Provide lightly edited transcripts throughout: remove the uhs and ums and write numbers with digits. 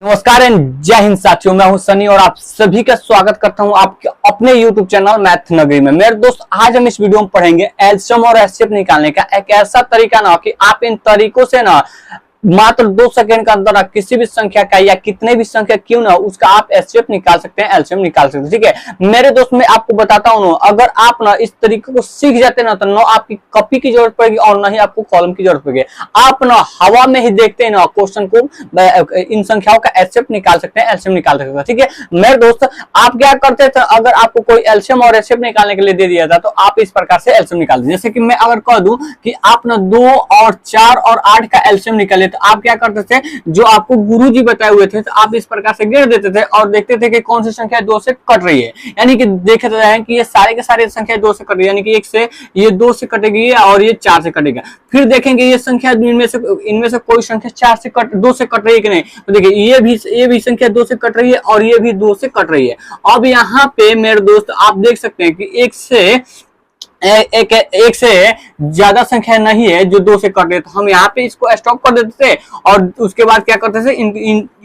नमस्कार एंड जय हिंद साथियों, मैं हूं सनी और आप सभी का स्वागत करता हूं आपके अपने YouTube चैनल मैथ नगरी में। मेरे दोस्त, आज हम इस वीडियो में पढ़ेंगे एलसीएम और एचसीएफ निकालने का एक ऐसा तरीका ना कि आप इन तरीकों से ना मात्र 2 सेकंड के अंदर किसी भी संख्या का या कितने भी संख्या क्यों ना उसका आप एचसीएफ निकाल सकते हैं, एलसीएम निकाल सकते हैं। ठीक है मेरे दोस्त, मैं आपको बताता हूँ, अगर आप ना इस तरीके को सीख जाते ना तो ना आपकी कॉपी की जरूरत पड़ेगी और ना ही आपको कॉलम की जरूरत पड़ेगी। आप ना हवा में ही देखते हैं ना क्वेश्चन को, इन संख्याओं का एचसीएफ निकाल सकते हैं, एलसीएम निकाल सकते हैं। ठीक है मेरे दोस्त, आप क्या करते थे, अगर आपको कोई एलसीएम और एचसीएफ निकालने के लिए दे दिया था तो आप इस प्रकार से एलसीएम निकाल दीजिए। जैसे कि मैं अगर कह दूं कि आप ना 2 और 4 और 8 का एलसीएम निकाले तो आप क्या करते थे, जो आपको गुरुजी बताए हुए थे तो आप इस प्रकार से गिर देते थे और देखते थे कि कौन सी संख्या 2 से कट रही है। यानी कि देख रहे हैं कि ये सारे के सारे संख्या 2 से कट रही है, यानी कि 1 से ये 2 से कटेगी और ये 4 से कटेगा। फिर देखेंगे ये संख्या इनमें से कोई संख्या 4 से 2 से कट रही है कि नहीं, तो देखिए ये भी संख्या 2 से कट रही है और ये भी 2 से कट रही है। अब यहाँ पे मेरे दोस्त आप देख सकते हैं कि एक से ज्यादा संख्या नहीं है जो 2 से कट रहे, तो हम यहाँ पे इसको स्टॉप कर देते थे और उसके बाद क्या करते थे,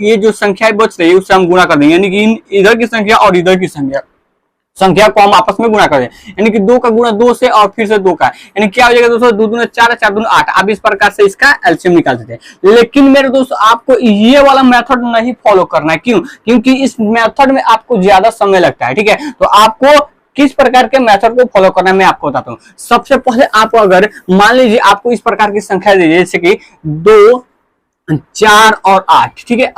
ये जो संख्याएं बच रही है उससे हम गुणा कर देंगे। यानी कि इधर की संख्या और इधर की संख्या को हम आपस में गुणा कर दें, यानी कि 2 का गुणा 2 से और फिर से 2 का, यानी क्या हो जाएगा दोस्तों, 2 दूना 4, 4 दूना 8। आप इस प्रकार से इसका एलसीएम निकाल सकते हैं। लेकिन मेरे दोस्तों, आपको ये वाला मेथड नहीं फॉलो करना है। क्यों? क्योंकि इस मेथड में आपको ज्यादा समय लगता है। ठीक है, तो आपको किस प्रकार के मेथड को फॉलो करना है मैं आपको बताता हूँ। सबसे पहले आप अगर मान लीजिए आपको इस प्रकार की संख्या दीजिए, जैसे कि 2, 4 और 8। ठीक है,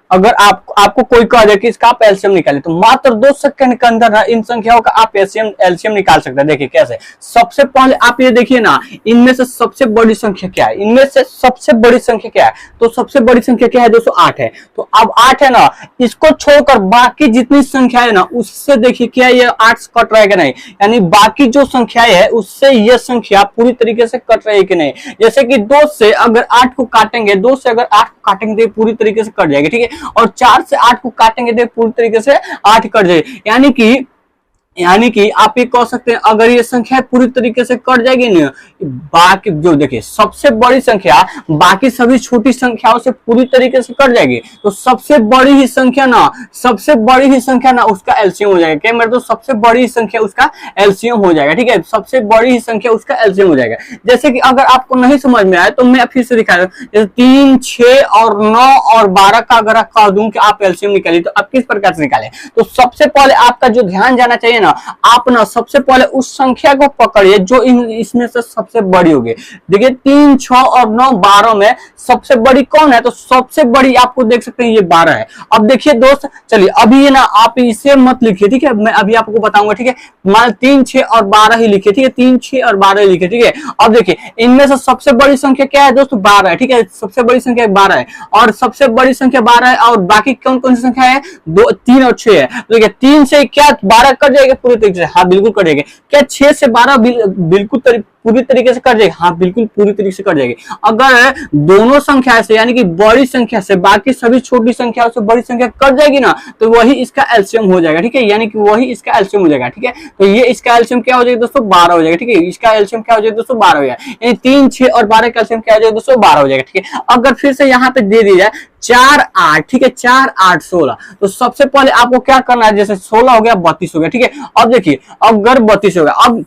अगर आपको कोई कह दे कि इसका आप एलसीएम निकाले तो मात्र 2 सेकंड के अंदर इन संख्याओं का आप एलसीएम निकाल सकते हैं। देखिए कैसे। सबसे पहले आप ये देखिए ना, इनमें से सबसे बड़ी संख्या क्या है, इनमें से सबसे बड़ी संख्या क्या है, तो सबसे बड़ी संख्या क्या है दोस्तों, 8 है। तो अब 8 है ना, इसको छोड़कर बाकी जितनी संख्या है ना उससे देखिए क्या ये 8 से कट रहेगा नहीं, यानी बाकी जो संख्याएं है उससे ये संख्या पूरी तरीके से कट रही है कि नहीं। जैसे कि 2 से अगर 8 को काटेंगे, 2 से अगर 8 को काटेंगे तो पूरी तरीके से कट जाएगी। ठीक है, और 4 से 8 को काटेंगे तो पूरी तरीके से 8 कट जाएगी। यानी कि आप ये कह सकते हैं, अगर ये संख्या पूरी तरीके से कट जाएगी ना, बाकी जो देखिए सबसे बड़ी संख्या बाकी सभी छोटी संख्याओं से पूरी तरीके से कट जाएगी, तो सबसे बड़ी ही संख्या ना उसका एलसीएम हो जाएगा। क्या मेरे तो सबसे बड़ी संख्या उसका एलसीएम हो जाएगा। ठीक है, सबसे बड़ी ही संख्या उसका एलसीएम हो जाएगा। जैसे कि अगर आपको नहीं समझ में आए तो मैं फिर से दिखा रहा हूं, जैसे 3, 6 और 9 और 12 का अगर आप कह दूं कि आप एलसीएम निकालिए तो आप किस प्रकार से निकालें। तो सबसे पहले आपका जो ध्यान जाना चाहिए, आप ना सबसे पहले उस संख्या को पकड़िए जो इसमें से सबसे बड़ी होगी। देखिए 3, 6 और 9, 12 में सबसे बड़ी कौन है, तो सबसे बड़ी आपको देख सकते हैं ये 12 है। अब देखिए दोस्त, चलिए अभी ये ना आप इसे मत लिखिए। ठीक है, मैं अभी आपको बताऊंगा। ठीक है, मान 3, 6 और 12 ही लिखिए। ठीक है, 3, 6 और 12 ही लिखिए। ठीक है, अब देखिए इनमें से सबसे बड़ी संख्या क्या है दोस्तों, 12 है। ठीक है, सबसे बड़ी संख्या 12 है और सबसे बड़ी संख्या 12 है और बाकी कौन कौन सी संख्या है, 2, 3 और 6 है। देखिए 3 से क्या 12 कट जाएगा पूरी तरीके से, हाँ बिल्कुल कट जाएगा। क्या 6 से 12 बिल्कुल पूरी तरीके से कट जाएगी, हाँ बिल्कुल पूरी तरीके से कट जाएगी। अगर दोनों संख्या से यानी कि बड़ी संख्या से बाकी सभी छोटी संख्याओं से बड़ी संख्या कट जाएगी ना, तो वही इसका एलसीएम हो जाएगा। ठीक है, यानी कि वही इसका एलसीएम हो जाएगा। ठीक है, तो ये इसका एलसीएम क्या हो जाएगा दोस्तों, 12 हो जाएगा। ठीक है, इसका एलसीएम क्या हो जाएगा दोस्तों, 12 हो जाएगा। यानी 3, 6 और 12 का एलसीएम क्या हो जाएगा दोस्तों, 12 हो जाएगा। ठीक है, अगर फिर से यहाँ पे दे दिया जाए 4, 8। ठीक है, 4, 8, 16। तो सबसे पहले आपको क्या करना है, जैसे 16 हो गया, 32 हो गया। ठीक है, अब देखिए अगर 32 हो गया, अब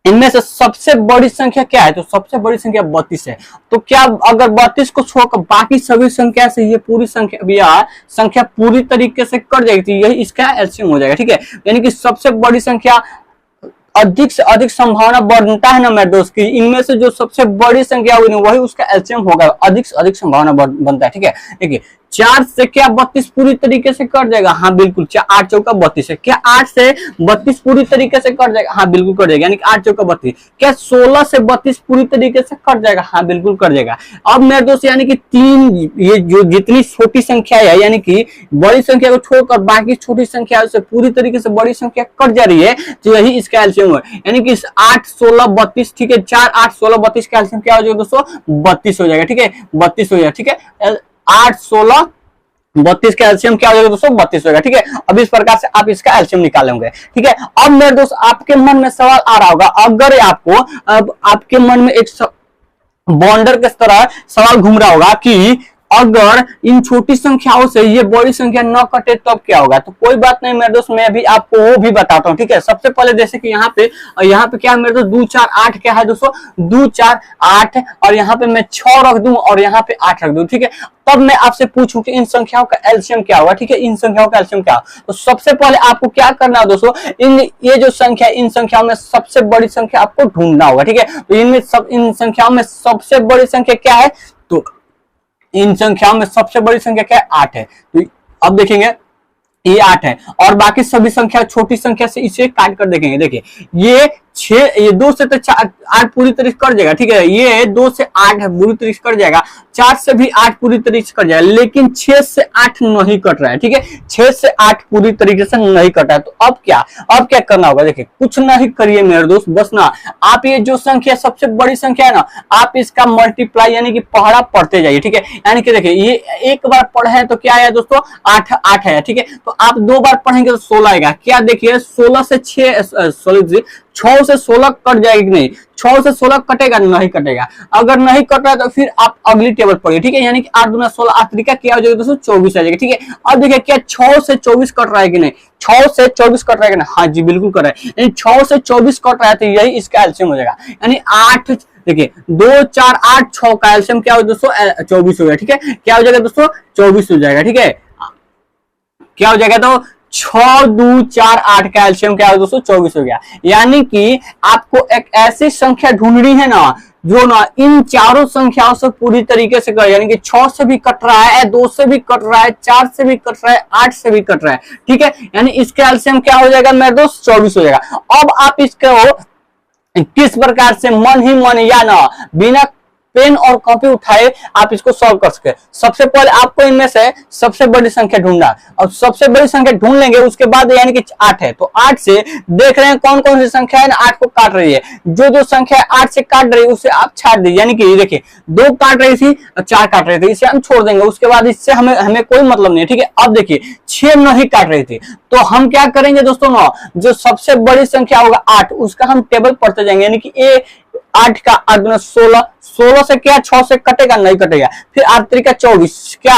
इनमें से सबसे बड़ी संख्या क्या है, तो सबसे बड़ी संख्या 32 है। तो क्या अगर 32 को छोड़कर बाकी सभी संख्या से ये पूरी संख्या पूरी तरीके से कट जाएगी, तो यही इसका एलसीएम हो जाएगा। ठीक है, यानी कि सबसे बड़ी संख्या अधिक से अधिक संभावना बनता है ना मेरे दोस्त की इनमें से जो सबसे बड़ी संख्या होगी वही उसका एलसीएम होगा, अधिक से अधिक संभावना बनता है। ठीक है, देखिए 4 से क्या 32 पूरी तरीके से कट जाएगा, हाँ बिल्कुल। 8 चौका 32 है, क्या 8 से 32 पूरी तरीके से कट जाएगा, हाँ बिल्कुल कट जाएगा। यानी कि 8 चौका 32। क्या 16 से 32 पूरी तरीके से कट जाएगा, हाँ बिल्कुल कट जाएगा। अब मेरे दोस्त यानी कि 3 ये जो जितनी छोटी संख्या है यानी कि बड़ी संख्या को छोड़कर बाकी छोटी संख्या से पूरी तरीके से बड़ी संख्या कट जा रही है, तो यही इसका एलसीएम है। यानी कि 8, 16, 32। ठीक है, 4, 8, 16, 32 का एलसीएम क्या हो जाएगा दोस्तों, 32 हो जाएगा। ठीक है, 32 हो जाएगा। ठीक है, 8, 16, 32 का एलसीएम क्या हो जाएगा दोस्तों, 32 होगा। ठीक है, अब इस प्रकार से आप इसका एलसीएम निकालेंगे। ठीक है, अब मेरे दोस्त आपके मन में सवाल आ रहा होगा, अगर आपको अब आपके मन में एक बॉन्डर के तरह सवाल घूम रहा होगा कि अगर इन छोटी संख्याओं से ये बड़ी संख्या न कटे तब क्या होगा, तो कोई बात नहीं मेरे दोस्त, मैं अभी आपको वो भी बताता हूँ, ठीक है। सबसे पहले जैसे कि यहाँ पे क्या है मेरे दोस्त, 2 4 8 क्या है दोस्तों, 2 4 8, और यहाँ पे मैं 6 रख दूं और यहाँ पे 8 रख दूं, ठीक है। तब मैं आपसे पूछूं कि इन संख्याओं का एलसीएम क्या होगा, ठीक है, इन संख्याओं का एलसीएम क्या होगा। तो सबसे पहले आपको क्या करना है दोस्तों, ये जो संख्या, इन संख्याओं में सबसे बड़ी संख्या आपको ढूंढना होगा, ठीक है। तो इन संख्याओं में सबसे बड़ी संख्या क्या है, तो इन संख्याओं में सबसे बड़ी संख्या क्या है, 8 है। तो अब देखेंगे ये 8 है, और बाकी सभी संख्या छोटी संख्या से इसे काट कर देखेंगे। देखिए ये 6, ये 2 से तो 8 पूरी तरीके कट जाएगा, ठीक है। ये 2 से 8 पूरी तरीके कट जाएगा, 4 से भी 8 पूरी तरीके से कट जाएगा, लेकिन 6 से 8 नहीं कट रहा है, ठीक है। 6 से 8 पूरी तरीके से नहीं कट रहा है। तो अब क्या करना होगा, देखिए कुछ नहीं करिए मेरे दोस्त, बस ना आप ये जो संख्या सबसे बड़ी संख्या है ना, आप इसका मल्टीप्लाई यानी कि पहाड़ा पढ़ते जाइए, ठीक है। यानी कि देखिए ये एक बार पढ़े तो क्या आया दोस्तों, 8 है, ठीक है। तो आप 2 बार पढ़ेंगे तो 16 आएगा। क्या देखिए 16 से 6 से 16 कट जाएगी कि नहीं, 6 से 16 कटेगा, नहीं कटेगा। अगर नहीं कट रहा है तो फिर आप अगली टेबल पढ़िए, ठीक है। यानी कि 8 दूना 16, आखिरी क्या हो जाएगा दोस्तों, 24 आ जाएगा, ठीक है। अब देखिए क्या 6 से 24 कट रहा है कि नहीं, 6 से 24 कट रहा है कि नहीं, हाँ जी बिल्कुल कट रहा है। यानी 6 से 24 कट रहा है तो यही इसका एलसीएम हो जाएगा। यानी 8, देखिए 2 4 8 6 का एलसीएम क्या हो दोस्तों, 24 हो गया, ठीक है। क्या हो जाएगा दोस्तों, 24 हो जाएगा, ठीक है। क्या हो जाएगा, तो 6 2 4 8 का एलसीएम क्या हो दोस्तों, 24 हो गया। यानी कि आपको एक ऐसी संख्या ढूंढनी है ना जो ना इन चारों संख्याओं से पूरी तरीके से कर, यानी कि 6 से भी कट रहा है, 2 से भी कट रहा है, 4 से भी कट रहा है, 8 से भी कट रहा है, ठीक है। यानी इसका एलसीएम क्या हो जाएगा मेरे दोस्त, 24 हो जाएगा। अब आप इसको किस प्रकार से मन ही मन या ना बिना पेन और कॉपी उठाए आप इसको सॉल्व कर सके। सबसे पहले आपको इनमें से सबसे बड़ी संख्या ढूंढना, और सबसे बड़ी संख्या ढूंढ लेंगे, उसके बाद यानी कि 8 है, तो 8 से देख रहे हैं कौन कौन सी संख्या है ना 8 को काट रही है। जो संख्या 8 से काट रही है उसे आप छाट दीजिए। यानी कि देखिए 2 काट रही थी, 4 काट रही थी, इसे हम छोड़ देंगे, उसके बाद इससे हमें कोई मतलब नहीं है, ठीक है। अब देखिए 6 नहीं काट रही थी, तो हम क्या करेंगे दोस्तों ना, जो सबसे बड़ी संख्या होगा 8, उसका हम टेबल पढ़ते जाएंगे। यानी कि 8 का 8 गुना 16, 16 से क्या 6 से कटेगा, नहीं कटेगा। फिर 8 त्रिका 24, क्या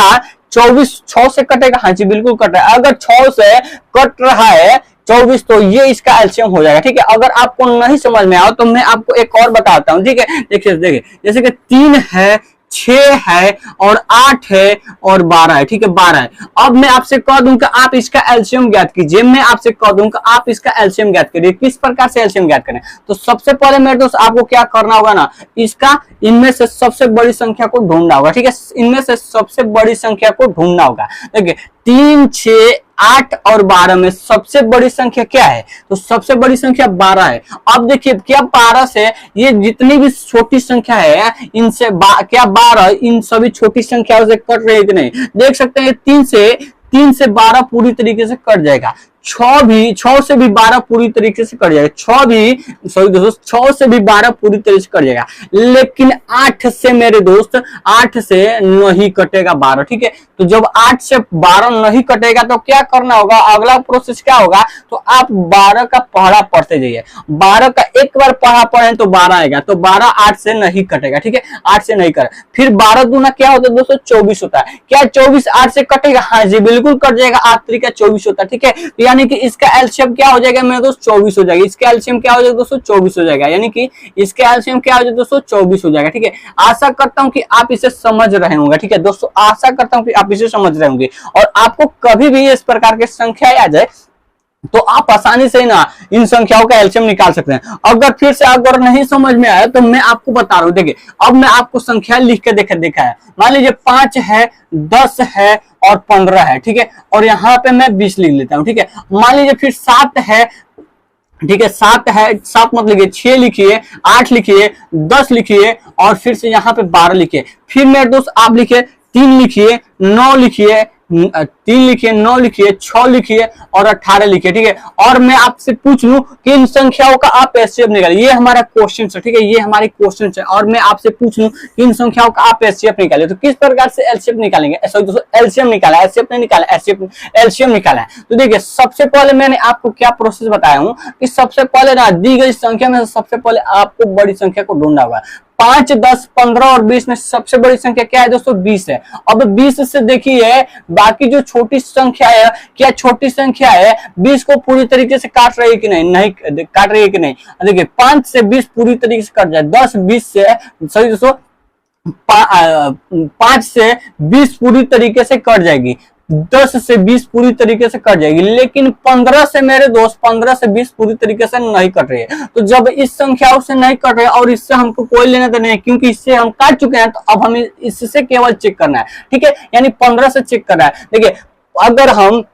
24 6 से कटेगा, हाँ जी बिल्कुल कट रहा है। अगर 6 से कट रहा है 24 तो ये इसका एलसीएम हो जाएगा, ठीक है। अगर आपको नहीं समझ में आओ तो मैं आपको एक और बताता हूँ, ठीक है। देखिए जैसे कि 3 है, 6 है और 8 है और 12 है, ठीक है, 12 है। अब मैं आपसे कह दूं कि आप इसका एलसीएम ज्ञात कीजिए, मैं आपसे कह दूं कि आप इसका एलसीएम ज्ञात करिए। किस प्रकार से एलसीएम ज्ञात करें, तो सबसे पहले मेरे दोस्त आपको क्या करना होगा ना, इसका इनमें से सबसे बड़ी संख्या को ढूंढना होगा, ठीक है। इनमें से सबसे बड़ी संख्या को ढूंढना होगा। देखिए 3 6 8 और 12 में सबसे बड़ी संख्या क्या है, तो सबसे बड़ी संख्या 12 है। अब देखिए क्या 12 से ये जितनी भी छोटी संख्या है इनसे क्या 12 इन सभी छोटी संख्याओं से कट रही है कि नहीं, देख सकते हैं 3 से 12 पूरी तरीके से कट जाएगा। 6 से भी 12 पूरी तरीके से कट जाएगा। 6 से भी 12 पूरी तरीके से कट जाएगा, लेकिन 8 से मेरे दोस्त 8 से नहीं कटेगा 12, ठीक है। तो जब 8 से 12 नहीं कटेगा तो क्या करना होगा, अगला प्रोसेस क्या होगा, तो आप 12 का पहाड़ा पढ़ते जाइए। 12 का एक बार पहाड़ा पढ़े तो 12 आएगा, तो 12 8 से नहीं कटेगा, ठीक है, 8 से नहीं कटे। फिर 12 दूना क्या होता है दोस्तों, 24 होता है। क्या 24 8 से कटेगा, हाँ जी बिल्कुल कट जाएगा, 8 त्रिका 24 होता है, ठीक है। यानी कि इसका एलसीएम क्या हो जाएगा मेरे दोस्त, 24 हो जाएगा। इसका एलसीएम क्या हो जाएगा दोस्तों, 24 हो जाएगा। यानी कि इसका एलसीएम क्या हो जाएगा दोस्तों, 24 हो जाएगा, ठीक है। आशा करता हूं कि आप इसे समझ रहे होंगे, ठीक है दोस्तों, आशा करता हूं कि आप इसे समझ रहे होंगे। और आपको कभी भी इस प्रकार की संख्या आ जाए तो आप आसानी से ना इन संख्याओं का एलसीएम निकाल सकते हैं। अगर फिर से अगर नहीं समझ में आया तो मैं आपको बता रहा हूं, देखिए अब मैं आपको संख्या लिख के देखा है। मान लीजिए 5 है, 10 है और 15 है, ठीक है, और यहाँ पे मैं 20 लिख लेता हूँ, ठीक है। मान लीजिए फिर 7 है, ठीक है, 7 है, 7 मत लिखिए, 6 लिखिए, 8 लिखिए, 10 लिखिए और फिर से यहाँ पे 12 लिखिए। फिर मेरे दोस्त आप लिखिए 3 लिखिए, 9 लिखिए, 3 लिखिए, 9 लिखिए, 6 लिखिए और 18 लिखिए, ठीक है। और मैं आपसे पूछ लूं कि इन संख्याओं का आप एचसीएफ निकालिए, ये हमारा क्वेश्चन है, ठीक है, ये हमारी क्वेश्चन है। और मैं आपसे पूछ लूं कि इन संख्याओं का आप एचसीएफ निकालिए, तो किस प्रकार से एलसीएम निकालेंगे, सॉरी दोस्तों एलसीएम निकाला, एचसीएफ नहीं निकाला, एलसीएम निकाला है। तो देखिए सबसे पहले मैंने आपको क्या प्रोसेस बताया हूं कि सबसे पहले ना दी गई संख्या में सबसे पहले आपको बड़ी संख्या को ढूंढना होगा। 5, 10, 15 और 20 में सबसे बड़ी संख्या क्या है दोस्तों? 20 है। अब 20 से देखिए बाकी जो छोटी संख्या है, क्या छोटी संख्या है 20 को पूरी तरीके से काट रही है कि नहीं? नहीं काट रही है कि नहीं? देखिए 5 से 20 पूरी तरीके से कट जाए, 10 20 से सही दोस्तों 5 से 20 पूरी तरीके से कट जाएगी, 10 से 20 पूरी तरीके से कट जाएगी, लेकिन 15 से मेरे दोस्त 15 से 20 पूरी तरीके से नहीं कट रही है। तो जब इस संख्याओं से नहीं कट रही है और इससे हमको कोई लेना देना नहीं, क्योंकि इससे हम काट चुके हैं, तो अब हमें इससे केवल चेक करना है, ठीक है, यानी 15 से चेक करना है। देखिए अगर हम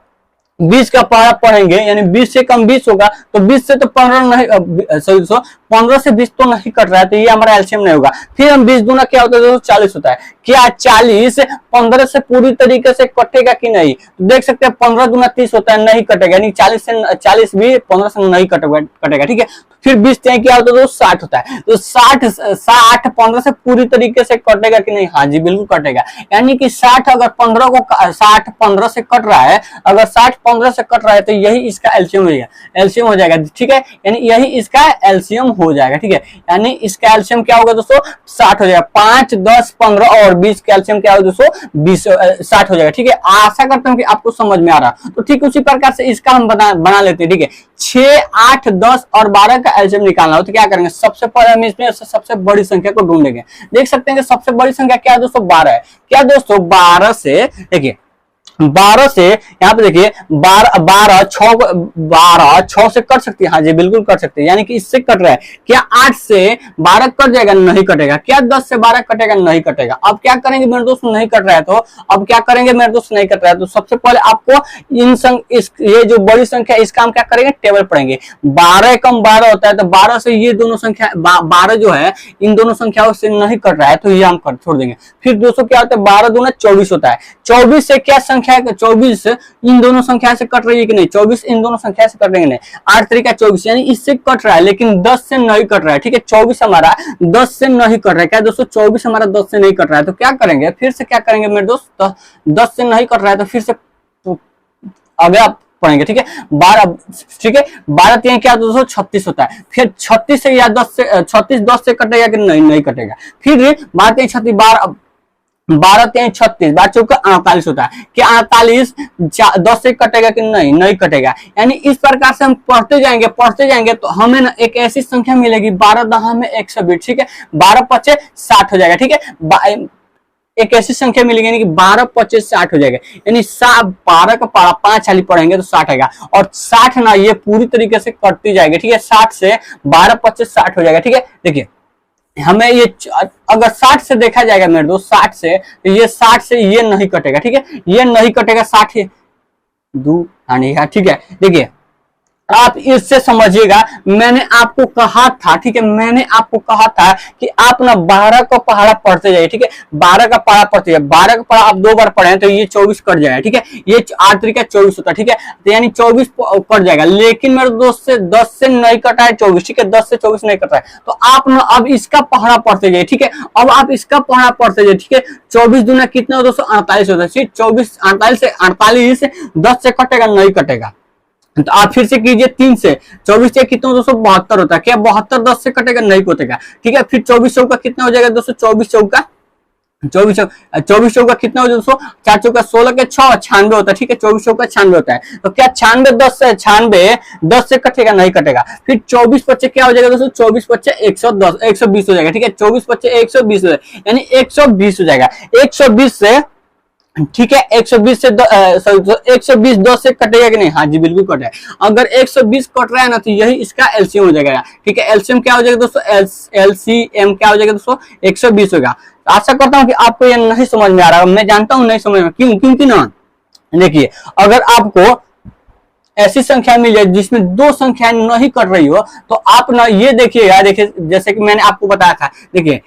20 का पहाड़ा पढ़ेंगे यानी 20 से कम 20 होगा, तो 20 से तो 15 नहीं, सॉरी 15 से 20 तो नहीं कट रहा है, तो ये हमारा एलसीएम नहीं होगा। फिर हम 20 दूना क्या होता है दोस्तों? 40 होता है। क्या 40 15 से पूरी तरीके से कटेगा कि नहीं? तो देख सकते हैं 15 दूना 30 होता है, नहीं कटेगा, यानी 40 भी 15 से नहीं कटेगा, ठीक है। फिर 20 क्या होता है? 60 होता है। तो 60 15 से पूरी तरीके से कटेगा कि नहीं? हाँ जी बिल्कुल कटेगा। यानी कि 60 अगर 60 15 से कट रहा है, अगर 60 15 से कट रहा है, तो यही इसका एलसीएम हो जाएगा, ठीक है, यानी यही इसका एलसीएम हो जाएगा, ठीक है। यानी इसका एलसीएम क्या होगा दोस्तों? 60 हो जाएगा। 5, 10, 15 और 20 का एलसीएम क्या होगा दोस्तों? 60 हो जाएगा, ठीक है। आशा करता हूं कि आपको समझ में आ रहा। तो ठीक उसी प्रकार से इसका हम बना लेते हैं, ठीक है। 6, 8, 10 और 12 का एलसीएम निकालना हो तो क्या करेंगे? सबसे पहले हम इसमें सबसे बड़ी संख्या को ढूंढेंगे। देख सकते हैं कि सबसे बड़ी संख्या क्या है दोस्तों? 12 है। क्या दोस्तों? 12 से देखिए 12 से यहाँ पे देखिए 12 6 से कट सकती है, हाँ जी बिल्कुल कट सकती है, यानी कि इससे कट रहा है। क्या 8 से 12 कट जाएगा? नहीं कटेगा। क्या 10 से 12 कटेगा? नहीं कटेगा। अब क्या करेंगे मेरे दोस्त? नहीं कट रहा है, तो अब क्या करेंगे मेरे दोस्त? नहीं कट रहा है, तो सबसे पहले आपको ये जो बड़ी संख्या इसका हम क्या करेंगे? टेबल पढ़ेंगे। 12 कम 12 होता है, तो 12 से ये दोनों संख्या 12 जो है इन दोनों संख्याओं से नहीं कट रहा है, तो ये हम छोड़ देंगे। फिर दोस्तों क्या होता है? 12 दूना 24 होता है। 24 से क्या संख्या? 24 इन दोनों संख्या से कट रही है कि नहीं? 24 इन दोनों संख्या से कट रही है नहीं? 8 तरीका 24 यानी इससे कट रहा है, लेकिन 10 से नहीं कट रहा है, ठीक है। 24 हमारा 10 से नहीं कट रहा है। क्या दोस्तों? 24 हमारा 10 से नहीं कट रहा है, तो क्या करेंगे? फिर से क्या करेंगे मेरे दोस्त? 10 से नहीं कट रहा है, तो फिर से आगे आप पढ़ेंगे, ठीक है। 12, ठीक है, 12 क्या दोस्तों? 36 होता है। फिर 36 से या 10 से 36 10 से कटेगा कि नहीं कटेगा। फिर 12 36 12 36 12 चौका 48 होता है। क्या 48 10 से कटेगा कि नहीं कटेगा। यानी इस प्रकार से हम पढ़ते जाएंगे तो हमें ना एक ऐसी संख्या मिलेगी 12 दहा में 120, ठीक है। 12 पचे 60 हो जाएगा, ठीक है। एक ऐसी संख्या मिलेगी यानी कि 12 25 60 हो जाएगा, यानी 12 का पारा 5 वाली पढ़ेंगे तो 60 आएगा, और 60 ना ये पूरी तरीके से कटती जाएगी, ठीक है। 60 से 12 25 60 हो जाएगा, ठीक है। देखिए हमें ये अगर 60 से देखा जाएगा मेरे दोस्त, 60 से, तो ये 60 से ये नहीं कटेगा, ठीक है, ये नहीं कटेगा। 60 दो हानि है, ठीक है। देखिए आप इससे समझिएगा, मैंने आपको कहा था, ठीक है, मैंने आपको कहा था कि आप ना 12 का पहाड़ा पढ़ते जाइए, ठीक है। 12 का पहाड़ा पढ़ते जाइए। 12 का पहाड़ा आप 2 बार पढ़े तो ये 24 कट जाएगा, ठीक है। ये 8 तरीका 24 होता है, ठीक है, तो यानी 24 कट जाएगा। लेकिन मेरे दोस्त से 10 से नहीं कटा है 24, ठीक है, 10 से 24 नहीं कट रहा है, तो आप ना अब इसका पहाड़ा पढ़ते जाइए, ठीक है। अब आप इसका पहाड़ा पढ़ते जाइए, ठीक है। 24 दूना कितना हो दोस्तों? 48 होता है। 24 48 से 48 10 से कटेगा नहीं कटेगा, तो आप फिर से कीजिए। 3 से 24 से कितना दोस्तों? 72 होता है। क्या 72 10 से कटेगा? नहीं कटेगा, ठीक है। फिर 24 चौका कितना हो जाएगा दोस्तों? 24 चौका कितना हो जाएगा दोस्तों? 4 चौका 16 के 6 96 होता है, ठीक है। 24 चौका 96 होता है, तो क्या 96 10 से कटेगा? नहीं कटेगा। फिर 24 पच्चे क्या हो जाएगा दोस्तों? 24 पच्चे 110 120 हो जाएगा, ठीक है। 24 पच्चे 120 हो जाएगा, यानी 120 हो जाएगा। 120 से, ठीक है, 120 से 120 10 से कटेगा कि नहीं? हाँ जी बिल्कुल कटेगा। अगर 120 कट रहा है ना, तो यही इसका एलसीएम हो जाएगा, ठीक है। एलसीएम क्या हो जाएगा दोस्तों? एलसीएम क्या हो जाएगा दोस्तों? 120 होगा। आशा करता हूं कि आपको ये नहीं समझ में आ रहा है, मैं जानता हूं नहीं समझ में, क्योंकि ना देखिए अगर आपको ऐसी संख्या मिल जाए जिसमें 2 संख्याएं नहीं कट रही हो, तो आप ना ये देखिएगा, देखिए जैसे कि मैंने आपको बताया था, देखिए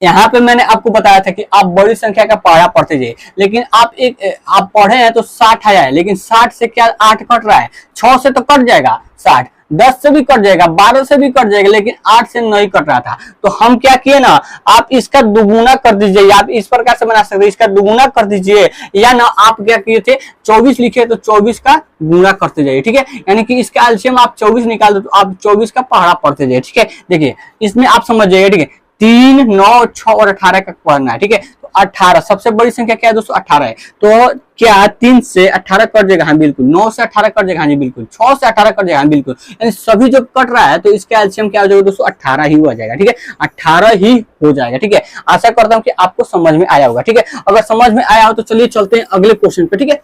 यहाँ पे मैंने आपको बताया था कि आप बड़ी संख्या का पहाड़ा पढ़ते जाइए, लेकिन आप पढ़े हैं तो 60 आया है, लेकिन 60 से क्या 8 कट रहा है, 6 से तो कट जाएगा 60, 10 से भी कट जाएगा, 12 से भी कट जाएगा, लेकिन 8 से नहीं कट रहा था। तो हम क्या किए ना, आप इसका दुगुना कर दीजिए। आप इस प्रकार से बना सकते हैं, इसका दुगुना कर दीजिए, या ना आप क्या किए थे 24 लिखे तो 24 का गुणा करते जाइए, ठीक है। यानी कि इसका एलसीएम आप 24 निकाल दो तो आप 24 का पहाड़ा पढ़ते जाइए, ठीक है। देखिए इसमें आप समझ जाइए, ठीक है। 3, 9, 6 और 18 का पढ़ना है, ठीक है। तो 18 सबसे बड़ी संख्या क्या है दोस्तों, 18 है। तो क्या 3 से 18 कट जाएगा, हाँ बिल्कुल। 9 से 18 कट जाएगा, हाँ जी बिल्कुल। 6 से 18 कट जाएगा, हाँ बिल्कुल। यानी सभी जो कट रहा है तो इसका एलसीएम क्या हो जाएगा दोस्तों, 18 ही हो जाएगा, ठीक है। 18 ही हो जाएगा, ठीक है। आशा करता हूँ कि आपको समझ में आया होगा, ठीक है। अगर समझ में आया हो तो चलिए चलते हैं अगले क्वेश्चन पे, ठीक है।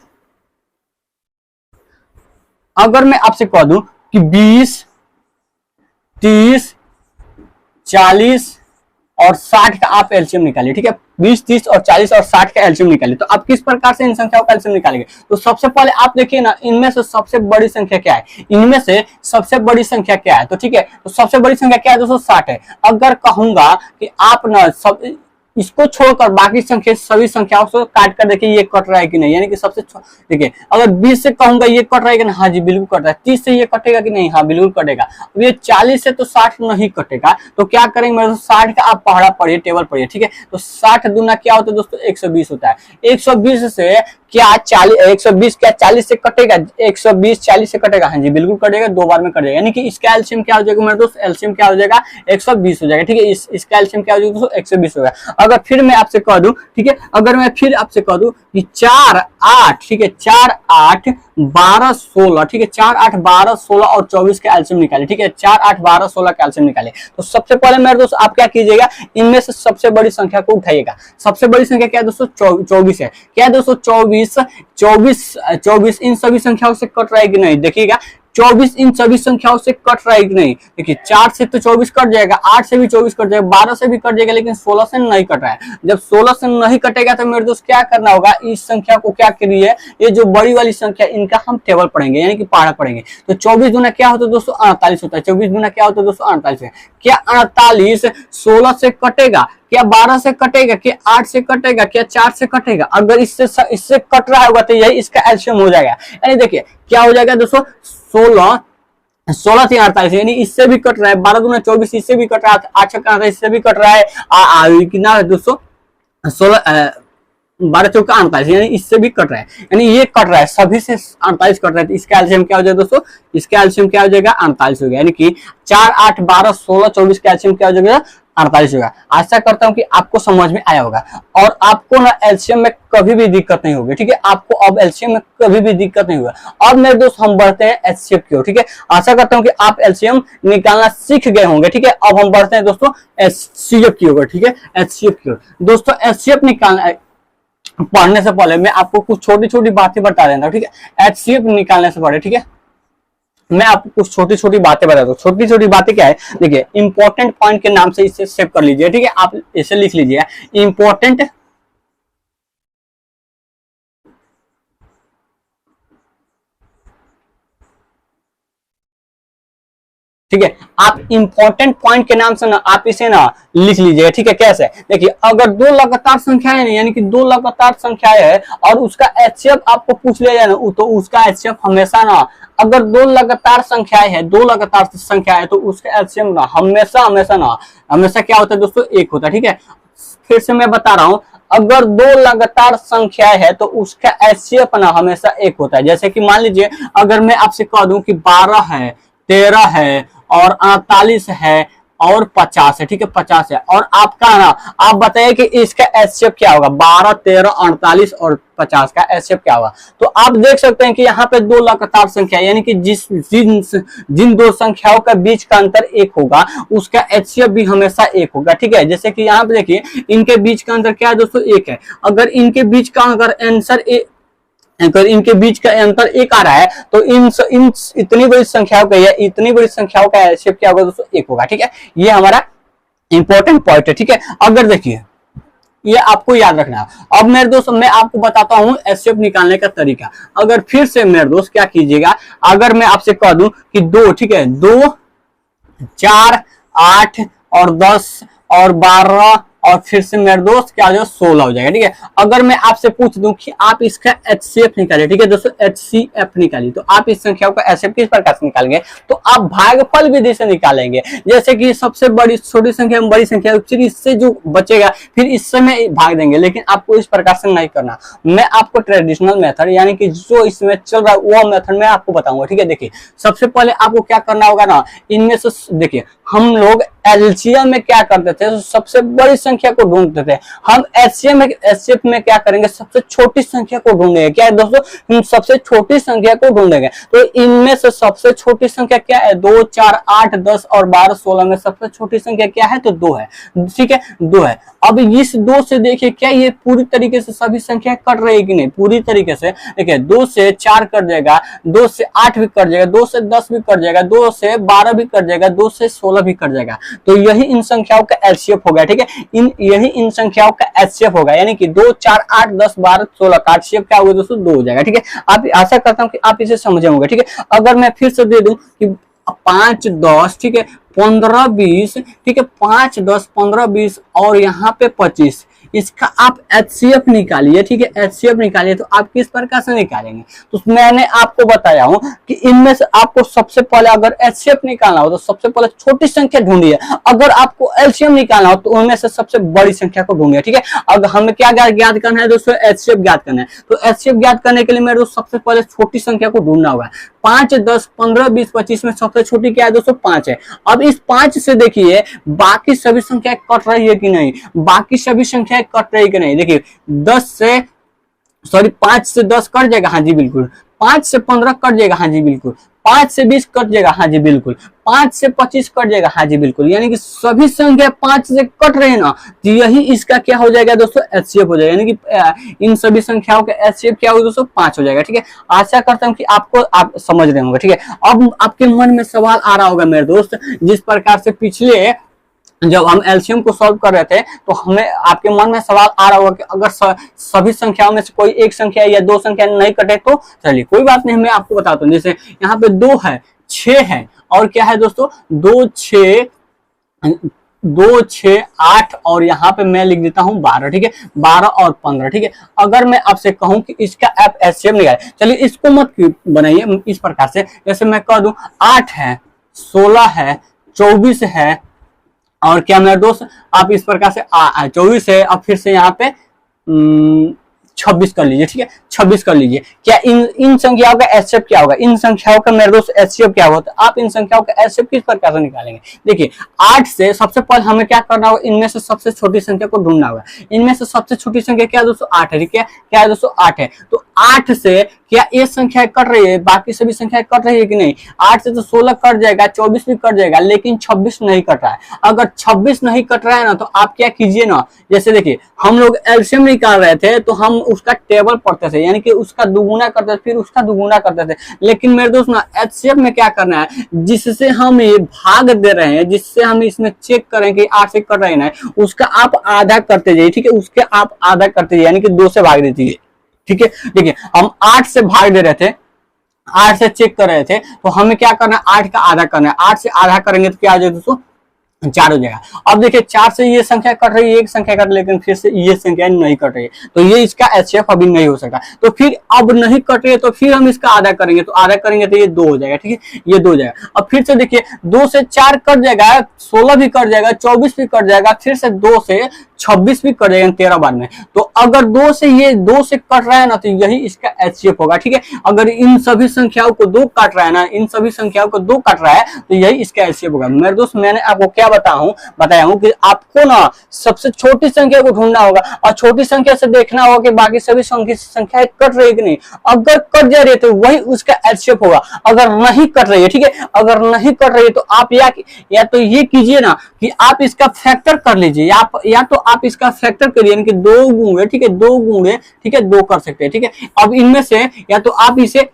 अगर मैं आपसे कह दूं कि 20, 30, 40 और 60 का आप एलसीएम निकालिए, ठीक है। 20, 30 और 40 और 60 का एलसीएम निकालिए, तो आप किस प्रकार से इन संख्याओं का एलसीएम निकालेंगे। तो सबसे पहले आप देखिए ना, इनमें से सबसे बड़ी संख्या क्या है, इनमें से सबसे बड़ी संख्या क्या है, तो ठीक है। तो सबसे बड़ी संख्या क्या है दोस्तों, 60 है। अगर कहूंगा कि आप ना सब इसको छोड़कर बाकी संख्या सभी संख्याओं से काट कर देखिए ये कट रहा है कि नहीं, यानी कि सबसे देखिए अगर 20 से कहूंगा ये कट रहा है कि नहीं, हाँ जी बिल्कुल कट रहा है। 30 से ये कटेगा कि नहीं, हाँ बिल्कुल कटेगा। अब ये 40 से तो 60 नहीं कटेगा, तो क्या करेंगे मेरे 60 का आप पढ़ा पढ़िए, टेबल पढ़िए, ठीक है। तो 60 दूना क्या होता है दोस्तों, 120 होता है। 120 से क्या 120 क्या 40 से कटेगा, 120 40 से कटेगा, हाँ जी बिल्कुल कटेगा, 2 बार में कट जाएगा। यानी कि इसका एलसीएम क्या हो जाएगा मेरे दोस्त, एलसीएम क्या हो जाएगा, 120 हो जाएगा, ठीक है। इसका एलसीएम क्या हो जाएगा दोस्तों, 120 होगा। अगर फिर मैं आपसे कह दूं, ठीक है, अगर मैं फिर आपसे कह दूं कि 4, 8, ठीक है, 4, 8, 12, 16, ठीक है, 4, 8, 12, 16 और 24 का एलसीएम निकाले, ठीक है। 4, 8, 12, 16 का एलसीएम निकाले। तो सबसे पहले मेरे दोस्त आप क्या कीजिएगा, इनमें से सबसे बड़ी संख्या को उठाइएगा। सबसे बड़ी संख्या क्या है दोस्तों, 24 है। क्या है दोस्तों, 24 इन सभी संख्याओं से कट रहा है कि नहीं, देखिएगा 24 इन सभी संख्याओं से कट रहा है कि नहीं। देखिए 4 से तो 24 कट जाएगा, 8 से भी 24 कट जाएगा, 12 से भी कट जाएगा, लेकिन 16 से नहीं कट रहा है। जब 16 से नहीं कटेगा तो मेरे दोस्त क्या करना होगा, इस संख्या को क्या करिए, ये जो बड़ी वाली संख्या इनका हम टेबल पढ़ेंगे, यानी कि पहाड़ा पढ़ेंगे। तो 24 गुना क्या होता है दोस्तों, 48 होता है। 24 गुना क्या होता है दोस्तों, 48 है। क्या 48 16 से कटेगा, क्या 12 से कटेगा, क्या 8 से कटेगा, क्या 4 से कटेगा। अगर इससे कट रहा होगा तो यही इसका एलसीएम हो जाएगा। यानी देखिए क्या हो जाएगा दोस्तों, 16 से 48, यानी इससे भी कट रहा है। 12 दूना 24, इससे भी कट रहा है। 8 से 48, इससे भी कट रहा है। कितना है दोस्तों, 16 12 चौका 48, यानी इससे भी कट रहा है, यानी ये कट रहा है, सभी से 48 कट रहा है। तो इसका एलसीएम क्या हो जाएगा दोस्तों, इसका एलसीएम क्या हो जाएगा, 48 हो गया। यानी कि 4, 8, 12, 16, 24 का एलसीएम क्या हो जाएगा, 48 होगा। आशा करता हूं कि आपको समझ में आया होगा और आपको ना एलसीएम में कभी भी दिक्कत नहीं होगी, ठीक है। आपको अब एलसीएम में कभी भी दिक्कत नहीं होगा। अब मेरे दोस्त हम बढ़ते हैं एचसीएफ की ओर, ठीक है। आशा करता हूं कि आप एलसीएम निकालना सीख गए होंगे, ठीक है। अब हम बढ़ते हैं दोस्तों एचसीएफ की ओर, ठीक है। एचसीएफ की ओर दोस्तों, एचसीएफ निकालना पढ़ने से पहले मैं आपको कुछ छोटी छोटी बातें बता देता हूँ, ठीक है। एचसीएफ निकालने से पहले, ठीक है, मैं आपको कुछ छोटी छोटी बातें बताता हूँ। छोटी छोटी बातें क्या है, देखिए इंपॉर्टेंट पॉइंट के नाम से इसे सेव कर लीजिए, ठीक है। आप इसे लिख लीजिए, इंपॉर्टेंट ठीक है। आप इंपॉर्टेंट पॉइंट के नाम से ना आप इसे ना लिख लीजिएगा, ठीक है। कैसे, देखिए अगर 2 लगातार संख्याएं है, यानी कि 2 लगातार संख्याएं है और उसका एचसीएफ आपको पूछ लिया जाए ना, तो उसका एचसीएफ हमेशा ना, अगर 2 लगातार संख्याएं है, 2 लगातार संख्या है, तो उसका एचसीएफ ना हमेशा क्या होता है दोस्तों, 1 होता है, ठीक है। फिर से मैं बता रहा हूं, अगर 2 लगातार संख्याएं है तो उसका एचसीएफ ना हमेशा 1 होता है। जैसे कि मान लीजिए अगर मैं आपसे कह दूं कि 12 है, 13 है और 48 है और 50 है, ठीक है, 50 है, और आपका ना आप बताइए कि इसका एचसीएफ क्या होगा, 12, 13, 48 और 50 का एचसीएफ क्या होगा। तो आप देख सकते हैं कि यहाँ पे 2 लगातार संख्या, यानी कि जिन 2 संख्याओं का बीच का अंतर 1 होगा, उसका एचसीएफ भी हमेशा 1 होगा, ठीक है। जैसे कि यहाँ पे देखिए इनके बीच का अंतर क्या है दोस्तों, 1 है। अगर इनके बीच का अगर इनके बीच का अंतर 1 आ रहा है तो इन इतनी बड़ी संख्याओं का, या इतनी बड़ी संख्याओं का एचसीएफ क्या होगा दोस्तों, 1 होगा, ठीक है। ये हमारा इंपॉर्टेंट पॉइंट है, ठीक है। अगर देखिए ये आपको याद रखना है। अब मेरे दोस्त मैं आपको बताता हूं एचसीएफ निकालने का तरीका। अगर फिर से मेरे दोस्त क्या कीजिएगा, अगर मैं आपसे कह दूं कि 2, ठीक है, 2, 4, 8 और 10 और 12 और फिर से मेरे दोस्त क्या हो 16 हो जाएगा, ठीक है। अगर मैं आपसे पूछ दूं कि आप इसका एचसीएफ निकालिए, ठीक है दोस्तों, एचसीएफ निकालिए, तो आप इस संख्याओं का एचसीएफ किस प्रकार से निकालेंगे, तो आप भागफल विधि से निकालेंगे। जैसे कि सबसे बड़ी छोटी संख्या में बड़ी संख्या, फिर इससे जो बचेगा फिर इससे में भाग देंगे, लेकिन आपको इस प्रकार से नहीं करना। मैं आपको ट्रेडिशनल मेथड, यानी कि जो इसमें चल रहा है वो मेथड मैं आपको बताऊंगा, ठीक है। देखिए सबसे पहले आपको क्या करना होगा ना, इनमें से देखिए हम लोग एलसीएम में क्या करते थे, तो सबसे बड़ी संख्या को ढूंढते थे। हम एचसीएफ में क्या करेंगे, सबसे छोटी संख्या को ढूंढेंगे। क्या है दोस्तों, हम सबसे छोटी संख्या को ढूंढेंगे। तो इनमें से सबसे छोटी संख्या क्या है, 2, 4, 8, 10 और 12, 16 में सबसे छोटी संख्या क्या है, तो 2 है। ठीक है, 2 है। अब इस 2 से देखिए क्या ये पूरी तरीके से सभी संख्या कट रही है कि नहीं, पूरी तरीके से। देखिए 2 से 4 कट जाएगा, 2 से 8 भी कट जाएगा, 2 से 10 भी कट जाएगा, 2 से 12 भी कट जाएगा, 2 से 16 भी कट जाएगा। तो यही इन संख्याओं का एचसीएफ हो गया। ठीक है, यही इन संख्याओं का एचसीएफ होगा, यानी कि 2, 4, 8, 10, 12, 16 का एचसीएफ क्या होगा दोस्तों, 2 हो जाएगा। ठीक है, आप आशा करता हूं कि आप इसे समझे होंगे। ठीक है, अगर मैं फिर से दे दूं कि 5, 10, ठीक है, 15, 20, ठीक है, 5, 10, 15, 20 और यहाँ पे 25, इसका आप एचसीएफ निकालिए। ठीक है, एचसीएफ निकालिए। तो आप किस प्रकार से निकालेंगे, तो मैंने आपको बताया हूं कि इनमें से आपको सबसे पहले अगर एचसीएफ निकालना हो तो सबसे पहले छोटी संख्या ढूंढिए। अगर आपको एलसीएम निकालना हो तो उनमें से सबसे बड़ी संख्या को ढूंढिए। ठीक है, अगर हमें क्या ज्ञात करना है दोस्तों, एचसीएफ ज्ञात करना है। तो एचसीएफ ज्ञात करने के लिए मेरे दोस्तों सबसे पहले छोटी संख्या को ढूंढना होगा। 5, 10, 15, 20, 25 में सबसे छोटी क्या है दोस्तों, 5 है। अब इस 5 से देखिए बाकी सभी संख्या कट रही है कि नहीं, बाकी सभी संख्या कट रही कि नहीं। देखिए 5 से 10 कट जाएगा, हाँ जी बिल्कुल। 5 से 15 कट जाएगा, हाँ जी बिल्कुल। 5 से 20 कट जाएगा, हाँ जी बिल्कुल। 5 से 25 कट जाएगा, हाँ जी बिल्कुल। यानी कि सभी संख्या 5 से कट रहे हैं ना, तो यही इसका क्या हो जाएगा दोस्तों, एचसीएफ हो जाएगा। यानी कि इन सभी संख्याओं का एचसीएफ क्या होगा दोस्तों, 5 हो जाएगा। ठीक है, आशा करता हूं कि आप समझ रहे होंगे। ठीक है, अब आपके मन में सवाल आ रहा होगा मेरे दोस्त, जिस प्रकार से पिछले जब हम एलसीएम को सॉल्व कर रहे थे तो हमें आपके मन में सवाल आ रहा होगा कि अगर सभी संख्याओं में से कोई एक संख्या या 2 संख्या नहीं कटे तो चलिए कोई बात नहीं, मैं आपको बताता हूँ। जैसे यहाँ पे 2 है, 6 है और क्या है दोस्तों, 2, 6, 8 और यहाँ पे मैं लिख देता हूँ 12। ठीक है, 12 और 15। ठीक है, अगर मैं आपसे कहूँ कि इसका आप एचसीएफ निकाले, चलिए इसको मत बनाइए इस प्रकार से। जैसे मैं कह दूं 8 है, 16 है, 24 है और क्या मेरे दोस्त, आप इस प्रकार से 24 है। अब फिर से यहाँ पे 26 कर लीजिए। ठीक है, 26 कर लीजिए। क्या इन संख्याओं का एचसीएफ क्या होगा, इन संख्याओं का मेरे दोस्त एचसीएफ क्या होगा, तो आप इन संख्याओं का एचसीएफ किस प्रकार से निकालेंगे। देखिए 8 से सबसे पहले हमें क्या करना होगा, इनमें से सबसे छोटी संख्या को ढूंढना होगा। इनमें से सबसे छोटी संख्या क्या है दोस्तों, 8 है। ठीक है, क्या है दोस्तों, 8 है। तो 8 से क्या ये संख्या कट रही है, बाकी सभी संख्या कट रही है कि नहीं। 8 से तो 16 कट जाएगा, 24 भी कट जाएगा, लेकिन 26 नहीं कट रहा है। अगर 26 नहीं कट रहा है ना, तो आप क्या कीजिए ना, जैसे देखिए हम लोग एलसीएम निकाल रहे थे तो हम उसका टेबल पढ़ते थे, यानी कि उसका दुगुना करते थे, फिर उसका दुगुना करते थे। लेकिन मेरे दोस्त ना एचसीएफ में क्या करना है, जिससे हम ये भाग दे रहे हैं, जिससे हम इसमें चेक करें कि 8 से कट रही है, उसका आप आधा करते जाइए। ठीक है, उसके आप आधा करते जाइए, यानी कि 2 से भाग दीजिए। ठीक है, देखिए हम 8 से भाग दे रहे थे, 8 से चेक कर रहे थे, तो हमें क्या करना है, 8 का आधा करना है। 8 से आधा करेंगे तो क्या आ जाएगा दोस्तों, 4 हो जाएगा। अब देखिए 4 से ये संख्या कट रही है, एक संख्या कट, लेकिन फिर से ये संख्या नहीं कट रही है, तो ये इसका एचसीएफ अभी नहीं हो सकता। तो फिर अब नहीं कट रही है तो फिर हम इसका आधा करेंगे, तो आधा करेंगे तो ये 2 हो जाएगा। ठीक है, ये 2 हो जाएगा। अब फिर से देखिए 2 से 4 कट जाएगा, 16 भी कट जाएगा, 24 भी कट जाएगा, फिर से 2 से 26 भी कट जाएगा 13 बार में। तो अगर 2 से कट रहा है ना, तो यही इसका एचसीएफ होगा। ठीक है, अगर इन सभी संख्याओं को 2 काट रहा है ना, इन सभी संख्याओं को 2 काट रहा है, तो यही इसका एचसीएफ होगा। मेरे दोस्त मैंने आपको क्या बताया हूं कि आपको ना सबसे छोटी संख्या को ढूंढना होगा और छोटी संख्या से देखना होगा कि बाकी सभी संख्याएं कट रही है कि नहीं। अगर कट जा रही है तो वही उसका एचसीएफ होगा। अगर नहीं कट रही है, ठीक है, अगर नहीं कट रही है तो आप या तो ये कीजिए ना कि आप इसका फैक्टर कर लीजिए, या तो आप इसका फैक्टर करिए, यानी कि 2 गुणे, ठीक है, 2 गुणे, ठीक है, 2 कर सकते हैं। ठीक है, अब इनमें से या तो आप इसे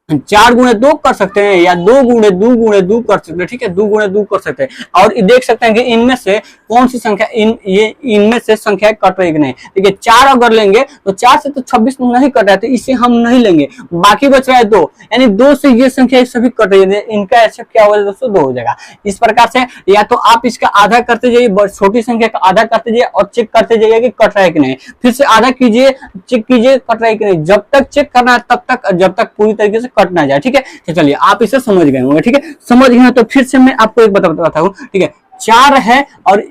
4 गुणे 2 कर सकते हैं या 2 गुणे 2 कर सकते हैं। ठीक है, 2 गुणे 2 कर सकते हैं और देख सकते हैं कि इनमें से कौन सी संख्या इनमें से संख्या कट रही है कि नहीं। ठीक है, 4 अगर लेंगे तो 4 से तो 26 नहीं कट रहा है, तो इसे हम नहीं लेंगे, बाकी बच रहा है 2, यानी 2 से ये संख्या सभी कट रही है, इनका एचसीएफ क्या होगा दोस्तों, 2 हो जाएगा। इस प्रकार से या तो आप इसका आधा करते जाइए, छोटी संख्या का आधा करते जाइए और चेक करते जाइए कि कट रहा है कि नहीं, फिर से आधा कीजिए, चेक कीजिए कट रहा है कि नहीं। जब तक चेक करना है तब तक, जब तक पूरी तरीके से कट ना जाए। ठीक है, तो चलिए आप इसे समझ गए होंगे। ठीक है, समझ गए तो फिर से मैं आपको एक बताता हूँ। ठीक है, 4 है और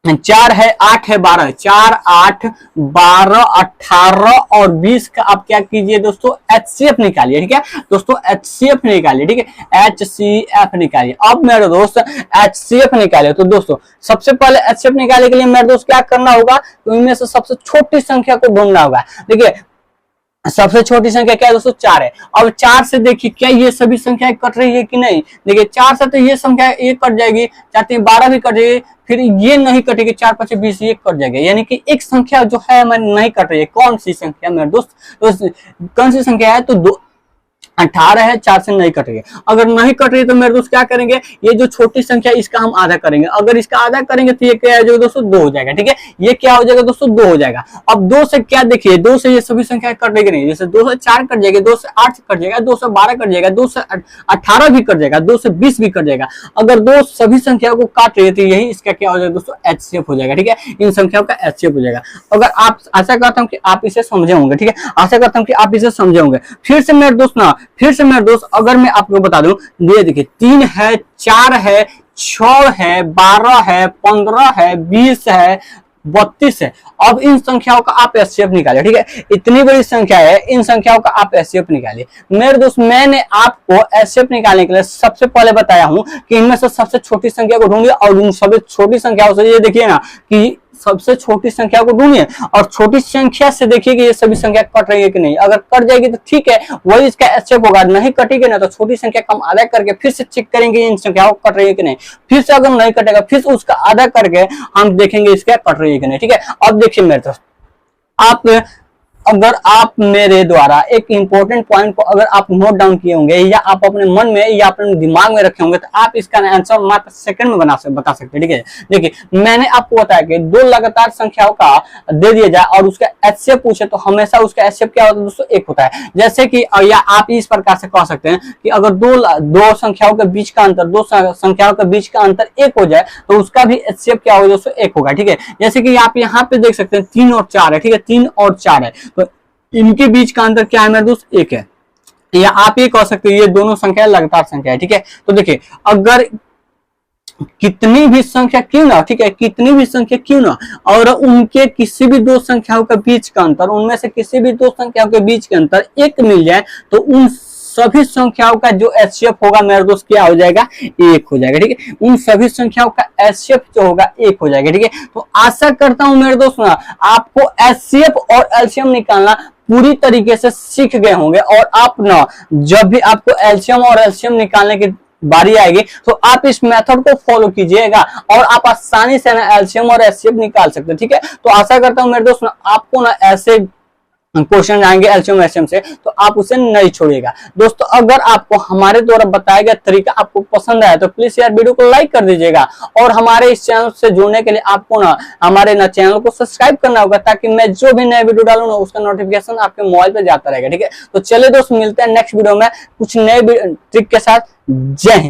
4 है, 8 है, 12 है, 4, 8, 12, 18 और 20 का आप क्या कीजिए दोस्तों, HCF निकालिए। ठीक है दोस्तों, HCF निकालिए। ठीक है, HCF निकालिए। अब मेरे दोस्त HCF निकालिए। तो दोस्तों सबसे पहले HCF निकालने के लिए मेरे दोस्त क्या करना होगा, तो इनमें से सबसे छोटी संख्या को ढूंढना होगा। देखिए सबसे छोटी संख्या क्या है दोस्तों, 4 है। अब 4 से देखिए क्या ये सभी संख्याएं कट रही है कि नहीं। देखिए 4 से तो ये संख्या ये कट जाएगी, 4 3 12 भी कट जाएगी, फिर ये नहीं कटेगी, 4 5 20 ये कट जाएगी। यानी कि एक संख्या जो है हमारी नहीं कट रही है। कौन सी संख्या मेरे दोस्त, तो कौन सी संख्या है, तो 18 है, 4 से नहीं कट रही है। अगर नहीं कट रही है तो मेरे दोस्त क्या करेंगे, ये जो छोटी संख्या इसका हम आधा करेंगे। अगर इसका आधा करेंगे तो ये क्या हो जाएगा दोस्तों, 2 हो जाएगा। ठीक है, ये क्या हो जाएगा दोस्तों, 2 हो जाएगा। अब 2 से क्या देखिए, 2 से ये सभी संख्या कट देगी नहीं। जैसे 2 से 4 कट जाएगी, 2 से 8 कट जाएगा, 2 से 12 कट जाएगा, 2 से 18 भी कट जाएगा, 2 से 20 भी कट जाएगा। अगर 2 सभी संख्याओं को काट रही है तो यही इसका क्या हो जाएगा दोस्तों, HCF हो जाएगा। ठीक है, इन संख्याओं का HCF हो जाएगा। अगर आप, आशा करता हूँ कि आप इसे समझे होंगे। ठीक है, आशा करता हूँ कि आप इसे समझे होंगे। फिर से मेरे दोस्त अगर मैं आपको बता दूं, ये देखिए 3 है, 4 है, 6 है, 12 है, 15 है, 20 है, 32 है। अब इन संख्याओं का आप HCF निकालिए। ठीक है, इतनी बड़ी संख्या है, इन संख्याओं का आप HCF निकालिए। मेरे दोस्त मैंने आपको HCF निकालने के लिए सबसे पहले बताया हूं कि इनमें से सबसे छोटी संख्या को ढूंढिए और उन सभी छोटी संख्याओं से ये देखिए ना कि सबसे छोटी संख्या को ढूंढिए और छोटी संख्या से देखिए कि ये सभी संख्या कट रही है कि नहीं। अगर कट जाएगी तो ठीक है, वही इसका HCF होगा। नहीं कटेगी ना तो छोटी संख्या का हम आधा करके फिर से चेक करेंगे इन संख्याओं कट रही है कि नहीं। फिर से अगर नहीं कटेगा फिर से उसका आधा करके हम देखेंगे इसका कट रही है कि नहीं। ठीक है, अब देखिए मेरे दोस्त, आप अगर आप मेरे द्वारा एक इंपॉर्टेंट पॉइंट को अगर आप नोट डाउन किए होंगे या आप अपने मन में या अपने दिमाग में रखे होंगे तो आप इसका आंसर मात्र सेकंड में बता सकते हैं। ठीक है, देखिए मैंने आपको बताया कि 2 लगातार संख्याओं का दे दिया जाए और उसका HCF पूछे तो हमेशा उसका HCF क्या होता है दोस्तों, 1 होता है। जैसे कि या आप इस प्रकार से कह सकते हैं कि अगर दो संख्याओं के बीच का अंतर, 2 संख्याओं के बीच का अंतर 1 हो जाए तो उसका भी HCF क्या होगा दोस्तों, 1 होगा। ठीक है, जैसे कि आप यहाँ पे देख सकते हैं 3 और 4 है। ठीक है, 3 और 4 है तो इनके बीच का अंतर क्या है मेरे दोस्त, 1 है। या आप ये कह सकते हैं ये दोनों संख्या लगातार संख्या है। ठीक है, तो देखिए अगर कितनी भी संख्या क्यों ना, ठीक है, कितनी भी संख्या क्यों ना, और उनके किसी भी 2 संख्याओं के बीच का अंतर, उनमें से किसी भी 2 संख्याओं के बीच के अंतर 1 मिल जाए तो उन सभी संख्याओं का जो HCF होगा मेरे दोस्त क्या हो जाएगा, 1 हो जाएगा। ठीक है, उन सभी संख्याओं का HCF जो होगा 1 हो जाएगा। ठीक है, तो आशा करता हूं मेरे दोस्त ना आपको HCF और LCM निकालना पूरी तरीके से सीख गए होंगे और आप ना जब भी आपको LCM और LCM निकालने की बारी आएगी तो आप इस मेथड को फॉलो कीजिएगा और आप आसानी से ना LCM और HCF निकाल सकते हैं। ठीक है, तो आशा करता हूं मेरे दोस्त ना आपको ना ऐसे क्वेश्चन आएंगे LCM HCM से तो आप उसे नहीं छोड़िएगा। दोस्तों अगर आपको हमारे द्वारा बताया गया तरीका आपको पसंद आया तो प्लीज यार वीडियो को लाइक कर दीजिएगा और हमारे इस चैनल से जुड़ने के लिए आपको ना हमारे ना चैनल को सब्सक्राइब करना होगा ताकि मैं जो भी नए वीडियो डालूं ना उसका नोटिफिकेशन आपके मोबाइल पे जाता रहेगा। ठीक है, तो चलिए दोस्त मिलते हैं नेक्स्ट वीडियो में कुछ नए ट्रिक के साथ। जय हिंद।